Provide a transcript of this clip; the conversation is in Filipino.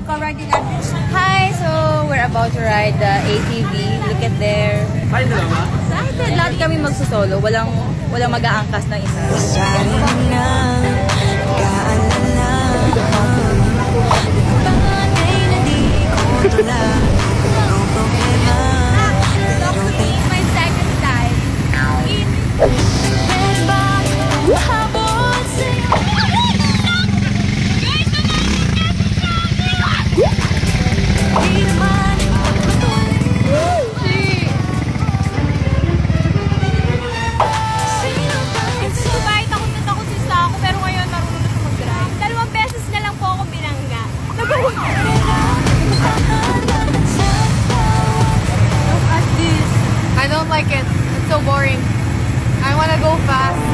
riding adventure. Hi! So, we're about to ride the ATV. Look at there. Ay, dalawa? Excited! Lahat kami magsusolo. Walang mag-aangkas ng isa. My second time. Dubai, takot na takot si Sako, pero ngayon marunong na siya mag-drive. 2 beses na lang po ako binangga. Look at this. I don't like it. It's so boring. I want to go fast.